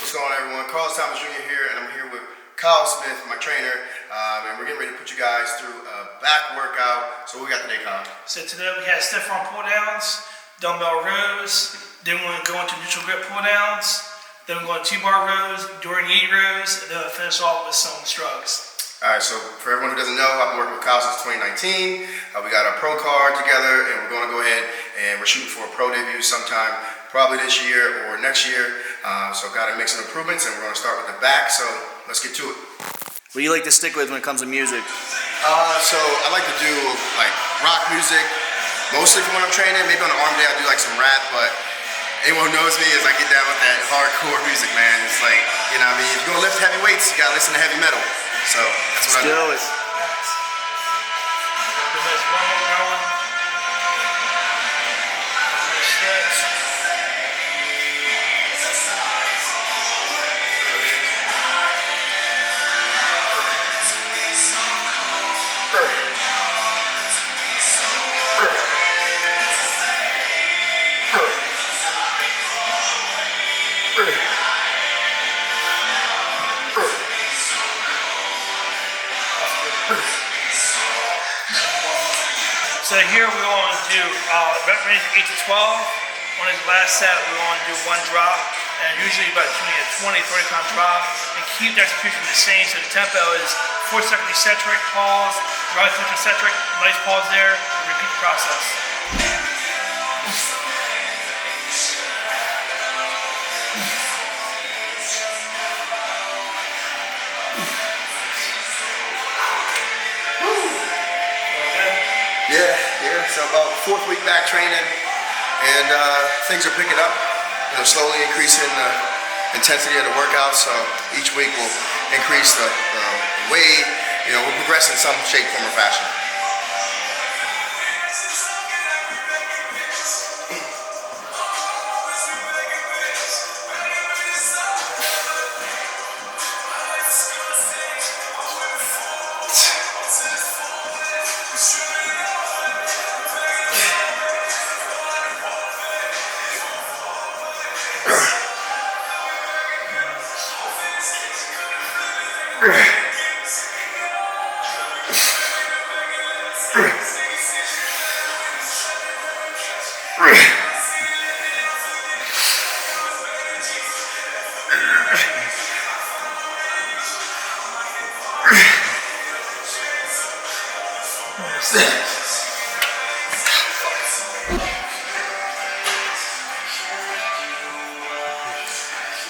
What's going on, everyone? Carlos Thomas Jr. here, and I'm here with Kyle Smith, my trainer, and we're getting ready to put you guys through a back workout. So what we got today, Kyle? So today we had stiff arm pull downs, dumbbell rows, then we're going to go into neutral grip pull downs, then we're going to 2-bar rows, Dorian Yates rows, and then we'll finish off with some shrugs. Alright, so for everyone who doesn't know, I've been working with Kyle since 2019. We got our pro card together, and we're going to go ahead and we're shooting for a pro debut sometime, probably this year or next year. So got to make some improvements, and we're going to start with the back. So let's get to it. What do you like to stick with when it comes to music? So I like to do like rock music, mostly for when I'm training. Maybe on an arm day I'll do like some rap, but anyone who knows me is I get down with that hardcore music, man. It's like, you know what I mean? If you're going to lift heavy weights, you got to listen to heavy metal. So that's what I do. So here we want to do rep range 8 to 12. On his last set, we want to do 1 drop, and usually about between a 20, 30 pound drop, and keep the execution the same. So the tempo is 4-second eccentric, pause, right foot eccentric, nice pause there, and repeat the process. Yeah, so about 4th week back training, and things are picking up, slowly increasing the intensity of the workout, so each week we'll increase the weight, we'll progress in some shape, form, or fashion.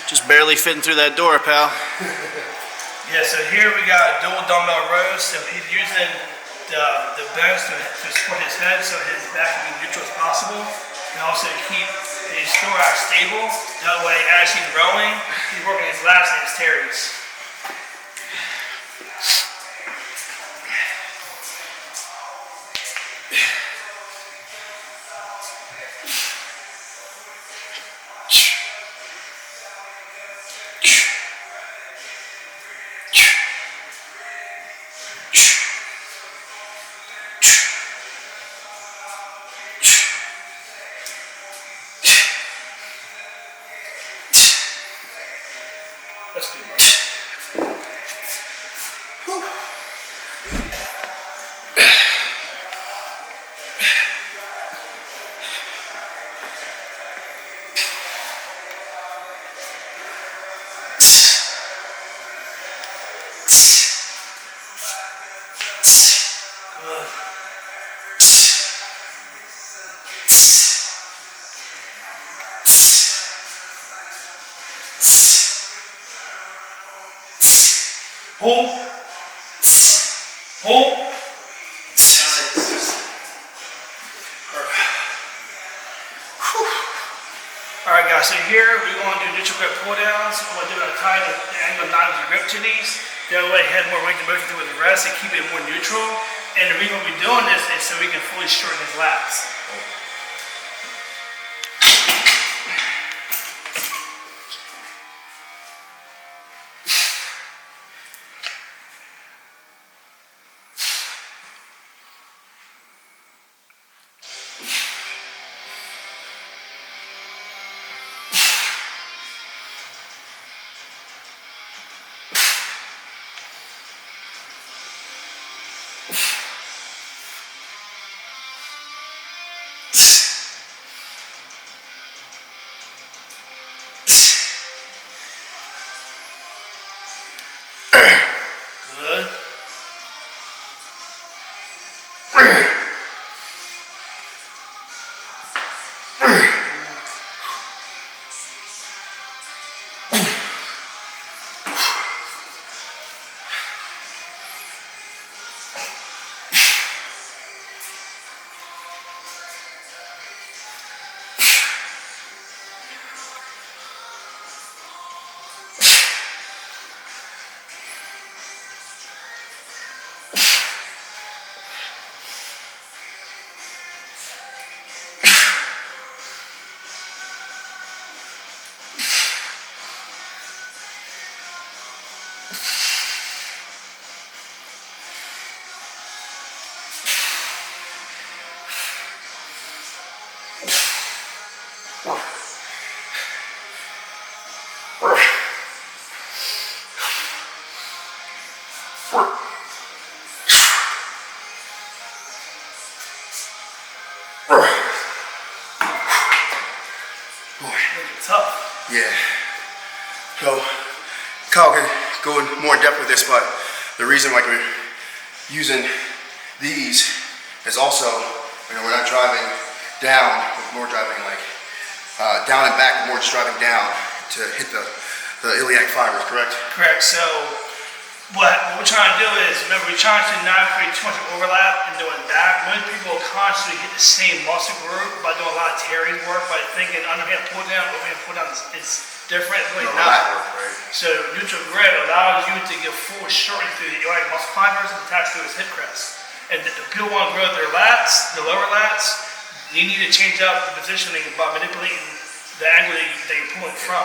Just barely fitting through that door, pal. Yeah, so here we got dual dumbbell rows. So he's using the bench to support his head so his back can be neutral as possible. And also keep his thorax stable. That way, as he's rowing, he's working his lats and his teres. Let's do that. Pull. Pull. Alright guys, so here we want to do neutral grip pull downs. We want to do a tie the angle of 90 grip to these. That way head more range of motion through with the rest and keep it more neutral. And the reason we're doing this is so we can fully shorten his lats. Tough. Yeah. So, Kyle can go in more in depth with this, but the reason like we're using these is also, you know, we're not driving down, we're more driving like down and back, we're more just driving down to hit the iliac fibers, correct? Correct. So what we're trying to do is, remember, we're trying to not create too much overlap in doing that. Most people constantly hit the same muscle group by doing a lot of tearing work, by thinking underhand pull down, overhand pull down is different. It's really not. Work, right? So neutral grip allows you to get full shortening through the iliac muscle fibers attached to his hip crest. And if people want to grow their lats, the lower lats, you need to change up the positioning by manipulating the angle that you're pulling from.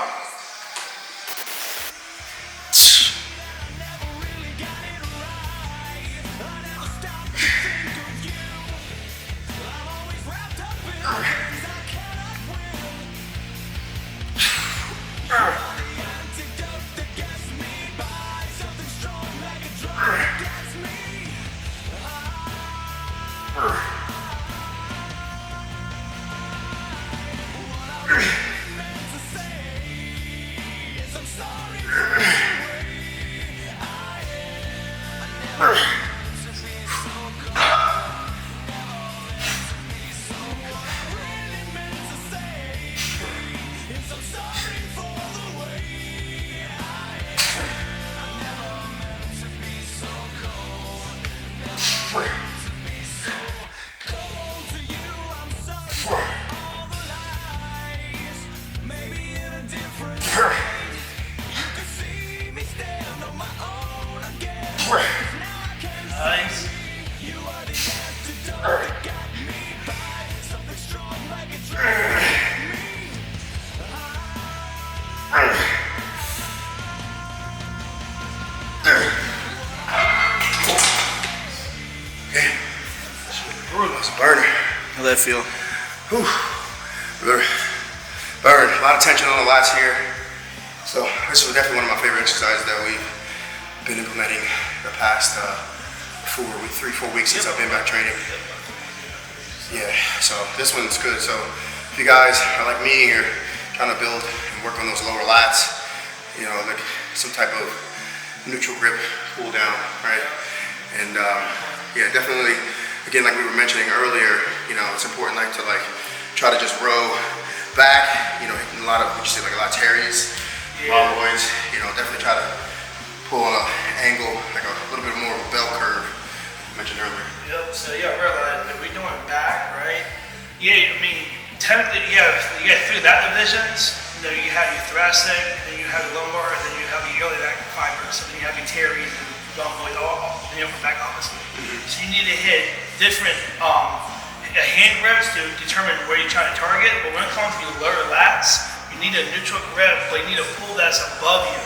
Nice. It's a burner. How'd that feel? Whew. Burn. A lot of tension on the lats here. So this was definitely one of my favorite exercises that we've been implementing the past 3-4 weeks since I've been back training. Yeah, so this one's good. So if you guys are like me, you're trying to build and work on those lower lats, you know, like some type of neutral grip pull down, right? And yeah, definitely, again, like we were mentioning earlier, you know, it's important like to try to just row back, you know, hitting a lot of, what you say, like a lot of terries, rhomboids, you know, definitely try to pull on an angle, like a little bit more of a bell curve I mentioned earlier. Yep, so you gotta realize that we're doing back, right? Yeah, I mean, technically you have three lat divisions. You know, you have your thoracic, then you have your lumbar, and then you have your iliac fibers, and then you have your teres and rhomboid, all and you have back opposite. So you need to hit different hand grips to determine where you're trying to target. But when it comes to your lower lats, you need a neutral grip, but you need a pull that's above you,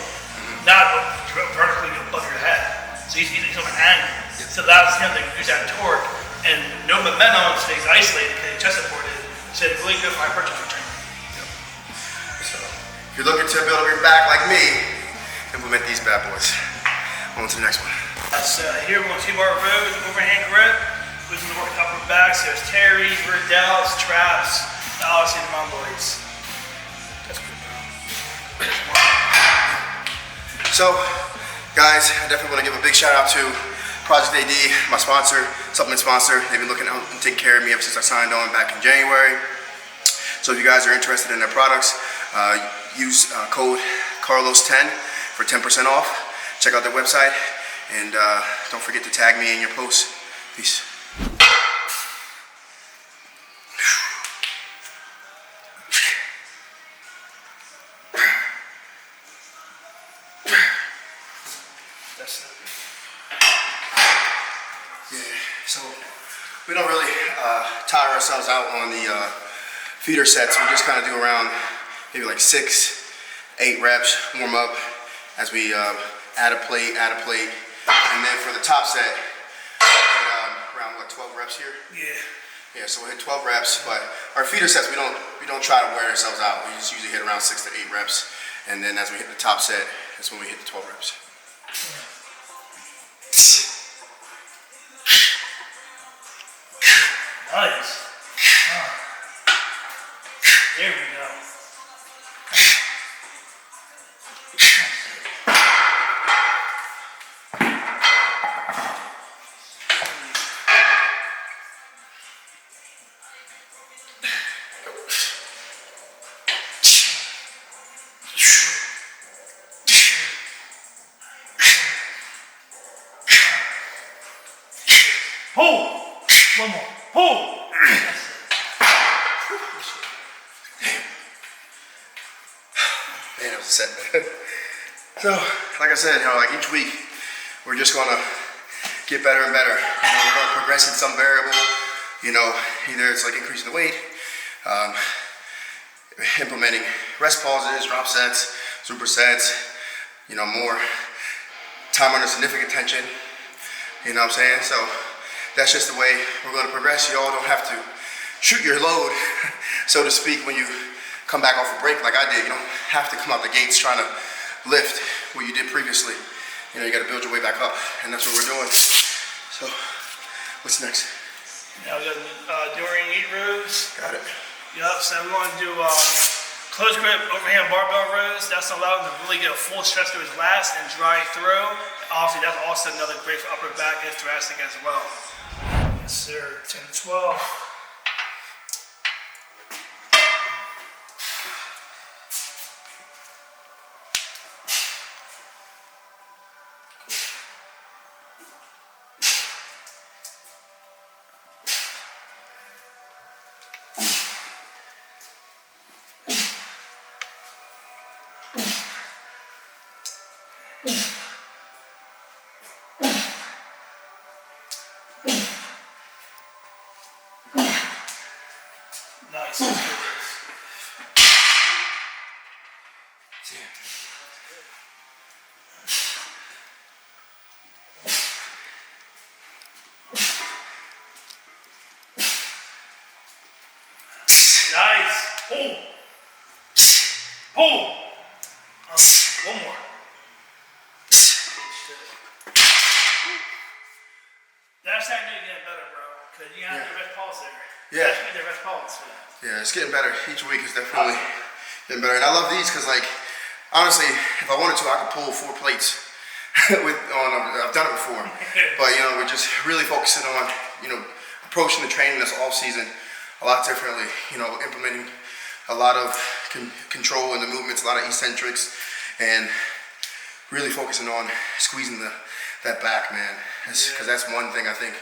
not vertically above your head. So he's using an angle. So that allows him to use that torque and no momentum, so he's isolated because he's chest supported. So it's really good for hypertrophy training. Yep. So if you're looking to build up your back like me, implement these bad boys. On to the next one. So here we're going to T-bar rows, overhand grip. We're going to work upper back. So there's teres, rear delts, traps, and obviously the rhomboids. That's good. So, guys, I definitely want to give a big shout out to ProjectAD, my sponsor, supplement sponsor. They've been looking out and taking care of me ever since I signed on back in January. So if you guys are interested in their products, use code Carlos10 for 10% off. Check out their website, and don't forget to tag me in your posts. Peace. So we don't really tire ourselves out on the feeder sets. We just kind of do around maybe like 6-8 reps, warm up as we add a plate, and then for the top set, around what, 12 reps here? Yeah. Yeah, so we'll hit 12 reps, but our feeder sets, we don't try to wear ourselves out. We just usually hit around 6 to 8 reps, and then as we hit the top set, that's when we hit the 12 reps. Nice. There we go. Pull! One more. Pull! Man, it was a set. So, like I said, like each week, we're just gonna get better and better. We're gonna progress in some variable. Either it's like increasing the weight, implementing rest pauses, drop sets, supersets, more time under significant tension. You know what I'm saying? So that's just the way we're gonna progress. Y'all don't have to shoot your load, so to speak, when you come back off a break like I did. You don't have to come out the gates trying to lift what you did previously. You gotta build your way back up, and that's what we're doing. So, what's next? Now we got Dorian Yates rows. Got it. Yep, so we're going to do close grip overhand barbell rows. That's allowing him to really get a full stretch through his lats and dry through. Obviously, that's also another great for upper back and thoracic as well. Yes, sir. 10 to 12. Nice. Nice. Pull. Pull. One more. That's how you get better, bro. Because you have to rest pause there. Yeah. That's the rest pause for that. Yeah, it's getting better. Each week is definitely getting better. And I love these because, like, honestly, if I wanted to, I could pull 4 plates. I've done it before. But, we're just really focusing on, approaching the training this off season a lot differently. Implementing a lot of control in the movements, a lot of eccentrics, and really focusing on squeezing that back, man. Because that's one thing I think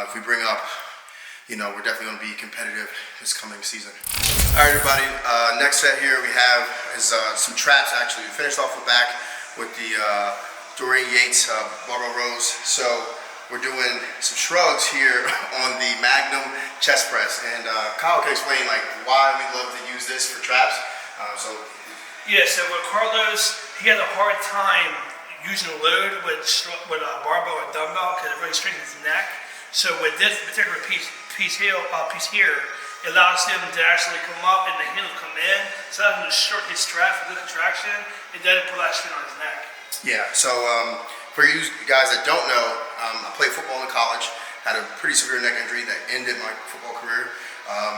if we bring up, we're definitely going to be competitive this coming season. All right, everybody. Next set here we have is some traps. Actually, we finished off the back with the Dorian Yates barbell rows. So we're doing some shrugs here on the Magnum chest press, and Kyle can explain like why we love to use this for traps. Yeah. So with Carlos, he had a hard time using the load with a barbell or dumbbell because it really strengthens his neck. So with this particular piece here, it allows him to actually come up and the handle come in, so that him to short his strap for good contraction. It doesn't put that strain on his neck. Yeah, so for you guys that don't know, I played football in college, had a pretty severe neck injury that ended my football career.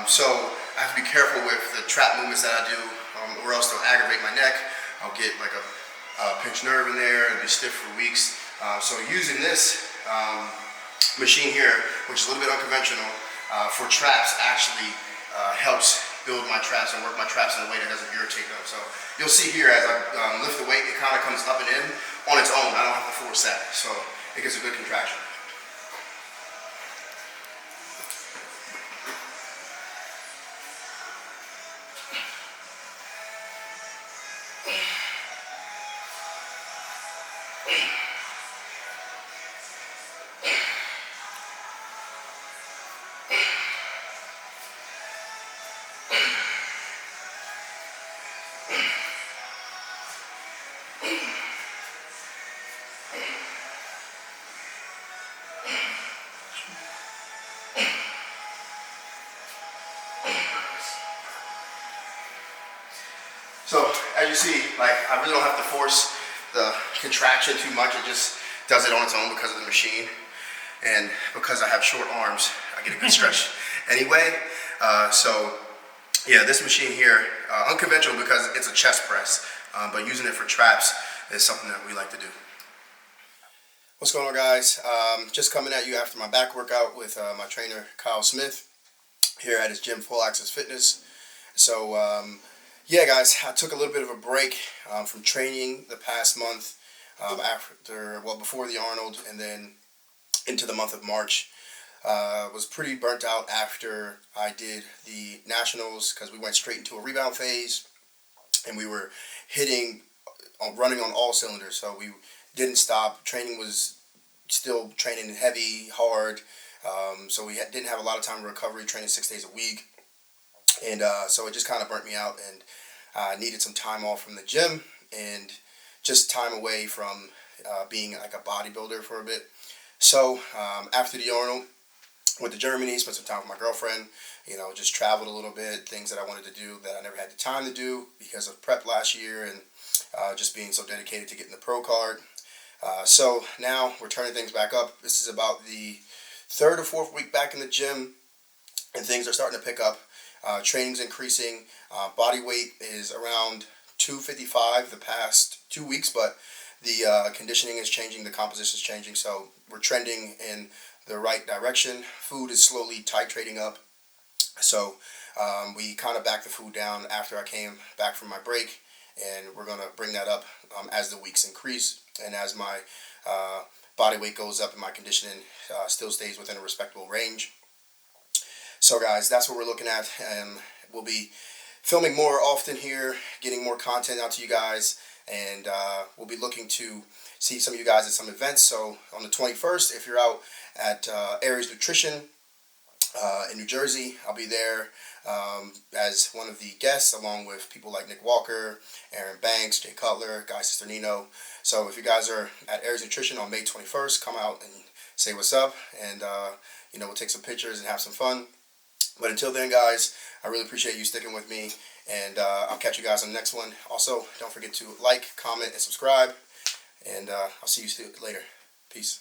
So I have to be careful with the trap movements that I do, or else they'll aggravate my neck. I'll get like a pinched nerve in there and be stiff for weeks. So using this machine here, which is a little bit unconventional, for traps actually helps build my traps and work my traps in a way that doesn't irritate them. So you'll see here as I lift the weight, it kind of comes up and in on its own. I don't have to force that, so it gets a good contraction. you see, like I really don't have to force the contraction too much. It just does it on its own because of the machine. And because I have short arms, I get a good stretch anyway. So yeah, this machine here, unconventional because it's a chest press, but using it for traps is something that we like to do. What's going on, guys? Just coming at you after my back workout with my trainer Kyle Smith here at his gym, Full Access Fitness. So yeah, guys, I took a little bit of a break from training the past month before the Arnold, and then into the month of March. Was pretty burnt out after I did the Nationals because we went straight into a rebound phase, and we were running on all cylinders. So we didn't stop. Training was still training heavy, hard. So we didn't have a lot of time for recovery, training 6 days a week. And so it just kind of burnt me out, and I needed some time off from the gym and just time away from being like a bodybuilder for a bit. So after the Arnold, went to Germany, spent some time with my girlfriend, just traveled a little bit, things that I wanted to do that I never had the time to do because of prep last year and just being so dedicated to getting the pro card. So now we're turning things back up. This is about the 3rd or 4th week back in the gym, and things are starting to pick up. Training's increasing. Body weight is around 255 the past 2 weeks, but the conditioning is changing, the composition is changing, so we're trending in the right direction. Food is slowly titrating up, so we kind of backed the food down after I came back from my break, and we're going to bring that up as the weeks increase and as my body weight goes up and my conditioning still stays within a respectable range. So guys, that's what we're looking at, and we'll be filming more often here, getting more content out to you guys, and we'll be looking to see some of you guys at some events. So on the 21st, if you're out at Aries Nutrition in New Jersey, I'll be there as one of the guests, along with people like Nick Walker, Aaron Banks, Jay Cutler, Guy Cisternino. So if you guys are at Aries Nutrition on May 21st, come out and say what's up, and we'll take some pictures and have some fun. But until then, guys, I really appreciate you sticking with me, and I'll catch you guys on the next one. Also, don't forget to like, comment, and subscribe, and I'll see you later. Peace.